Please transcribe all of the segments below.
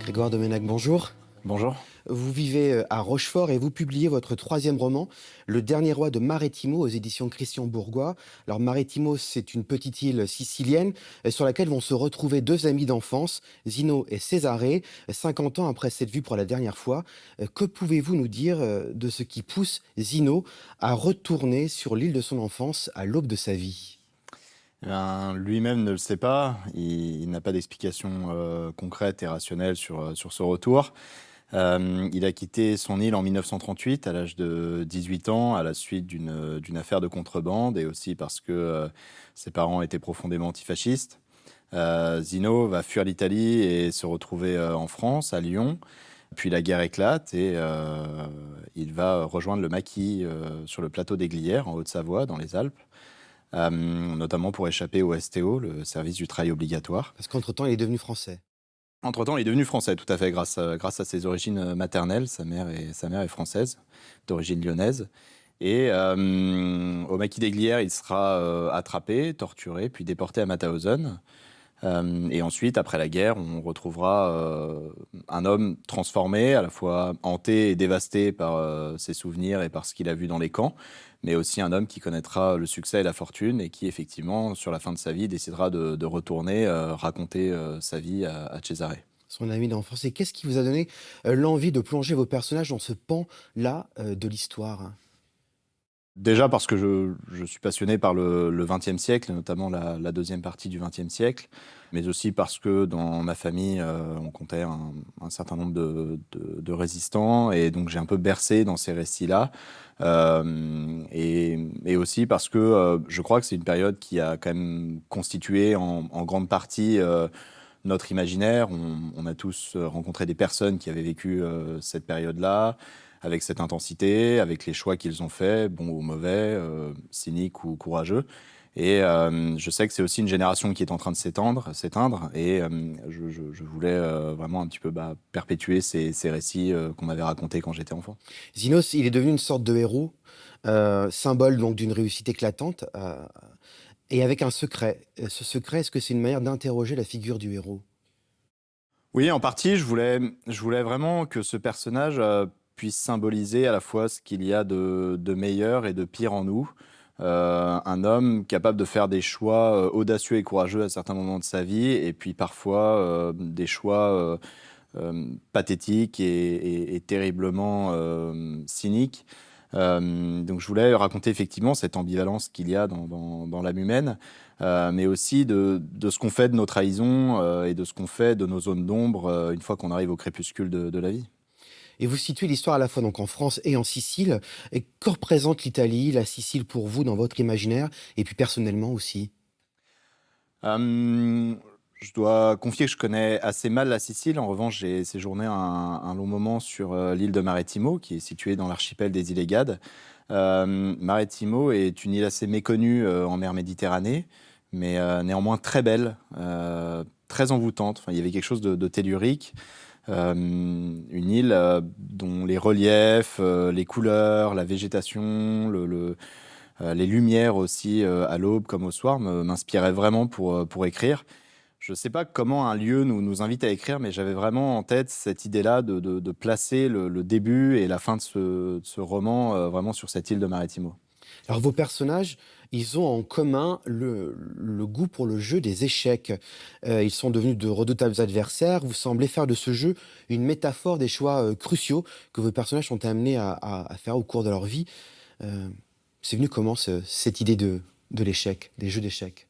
Grégoire Domenech, bonjour. Bonjour. Vous vivez à Rochefort et vous publiez votre troisième roman, Le dernier roi de Marettimo, aux éditions Christian Bourgois. Alors Marettimo, c'est une petite île sicilienne sur laquelle vont se retrouver deux amis d'enfance, Zino et Cesare, 50 ans après s'être vus pour la dernière fois. Que pouvez-vous nous dire de ce qui pousse Zino à retourner sur l'île de son enfance à l'aube de sa vie? Eh ben, lui-même ne le sait pas. Il n'a pas d'explication concrète et rationnelle sur ce retour. Il a quitté son île en 1938 à l'âge de 18 ans à la suite d'une affaire de contrebande et aussi parce que ses parents étaient profondément antifascistes. Zino va fuir l'Italie et se retrouver en France, à Lyon. Puis la guerre éclate et il va rejoindre le maquis sur le plateau des Glières, en Haute-Savoie, dans les Alpes. Notamment pour échapper au STO, le service du travail obligatoire. Parce qu'entre-temps, il est devenu français. Entre-temps, il est devenu français, tout à fait, grâce à ses origines maternelles. Sa mère est française, d'origine lyonnaise. Et au maquis des Glières, il sera attrapé, torturé, puis déporté à Mauthausen. Et ensuite, après la guerre, on retrouvera un homme transformé, à la fois hanté et dévasté par ses souvenirs et par ce qu'il a vu dans les camps, mais aussi un homme qui connaîtra le succès et la fortune et qui, effectivement, sur la fin de sa vie, décidera de retourner raconter sa vie à Cesare. Son ami d'enfance. Et qu'est-ce qui vous a donné l'envie de plonger vos personnages dans ce pan-là de l'histoire? Déjà parce que je suis passionné par le XXe siècle, notamment la deuxième partie du XXe siècle, mais aussi parce que dans ma famille, on comptait un certain nombre de résistants, et donc j'ai un peu bercé dans ces récits-là. Et aussi parce que je crois que c'est une période qui a quand même constitué en grande partie notre imaginaire. On a tous rencontré des personnes qui avaient vécu cette période-là, avec cette intensité, avec les choix qu'ils ont faits, bons ou mauvais, cyniques ou courageux. Et je sais que c'est aussi une génération qui est en train de s'éteindre. Et je voulais vraiment un petit peu perpétuer ces récits qu'on m'avait racontés quand j'étais enfant. Zinos, il est devenu une sorte de héros, symbole donc d'une réussite éclatante, et avec un secret. Ce secret, est-ce que c'est une manière d'interroger la figure du héros? Oui, en partie, je voulais vraiment que ce personnage puisse symboliser à la fois ce qu'il y a de meilleur et de pire en nous. Un homme capable de faire des choix audacieux et courageux à certains moments de sa vie, et puis parfois des choix pathétiques et terriblement cyniques. Donc je voulais raconter effectivement cette ambivalence qu'il y a dans l'âme humaine, mais aussi de ce qu'on fait de nos trahisons et de ce qu'on fait de nos zones d'ombre une fois qu'on arrive au crépuscule de la vie. Et vous situez l'histoire à la fois donc en France et en Sicile. Et que représente l'Italie, la Sicile pour vous dans votre imaginaire, et puis personnellement aussi? Euh, je dois confier que je connais assez mal la Sicile. En revanche, j'ai séjourné un long moment sur l'île de Marettimo, qui est située dans l'archipel des îles Egades. Marettimo est une île assez méconnue en mer Méditerranée, mais néanmoins très belle, très envoûtante. Enfin, il y avait quelque chose de tellurique. Une île dont les reliefs, les couleurs, la végétation, les lumières aussi à l'aube comme au soir m'inspiraient vraiment pour écrire. Je ne sais pas comment un lieu nous invite à écrire, mais j'avais vraiment en tête cette idée-là de placer le début et la fin de ce roman vraiment sur cette île de Marettimo. Alors vos personnages, ils ont en commun le goût pour le jeu des échecs. Ils sont devenus de redoutables adversaires. Vous semblez faire de ce jeu une métaphore des choix cruciaux que vos personnages sont amenés à faire au cours de leur vie. Euh, c'est venu comment cette idée de l'échec, des jeux d'échecs?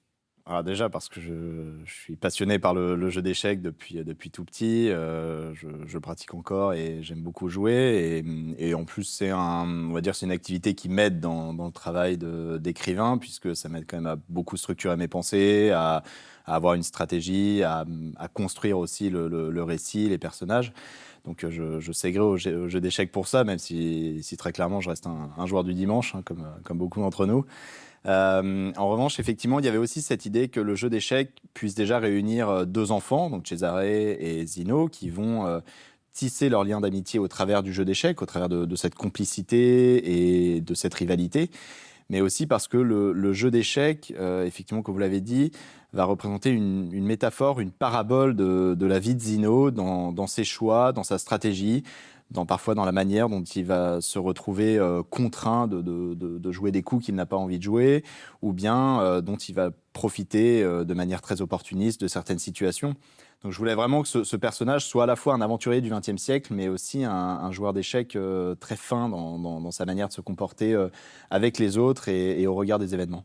Alors déjà parce que je suis passionné par le jeu d'échecs depuis tout petit, je le pratique encore et j'aime beaucoup jouer, et en plus on va dire c'est une activité qui m'aide dans le travail d'écrivain, puisque ça m'aide quand même à beaucoup structurer mes pensées, à avoir une stratégie, à construire aussi le récit, les personnages. Donc je sais gré au jeu d'échecs pour ça, même si très clairement je reste un joueur du dimanche, hein, comme beaucoup d'entre nous. En revanche, effectivement, il y avait aussi cette idée que le jeu d'échecs puisse déjà réunir deux enfants, donc Cesare et Zino, qui vont tisser leur lien d'amitié au travers du jeu d'échecs, au travers de cette complicité et de cette rivalité, mais aussi parce que le jeu d'échecs, effectivement, comme vous l'avez dit, va représenter une métaphore, une parabole de la vie de Zino dans ses choix, dans sa stratégie, parfois dans la manière dont il va se retrouver contraint de jouer des coups qu'il n'a pas envie de jouer, ou bien dont il va profiter de manière très opportuniste de certaines situations. Donc je voulais vraiment que ce personnage soit à la fois un aventurier du XXe siècle, mais aussi un joueur d'échecs très fin dans sa manière de se comporter avec les autres et au regard des événements.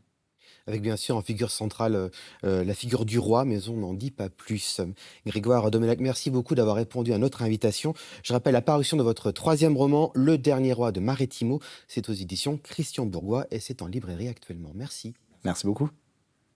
Avec bien sûr en figure centrale, la figure du roi, mais on n'en dit pas plus. Grégoire Domenac, merci beaucoup d'avoir répondu à notre invitation. Je rappelle la parution de votre troisième roman, Le Dernier Roi de Marettimo. C'est aux éditions Christian Bourgois et c'est en librairie actuellement. Merci. Merci beaucoup.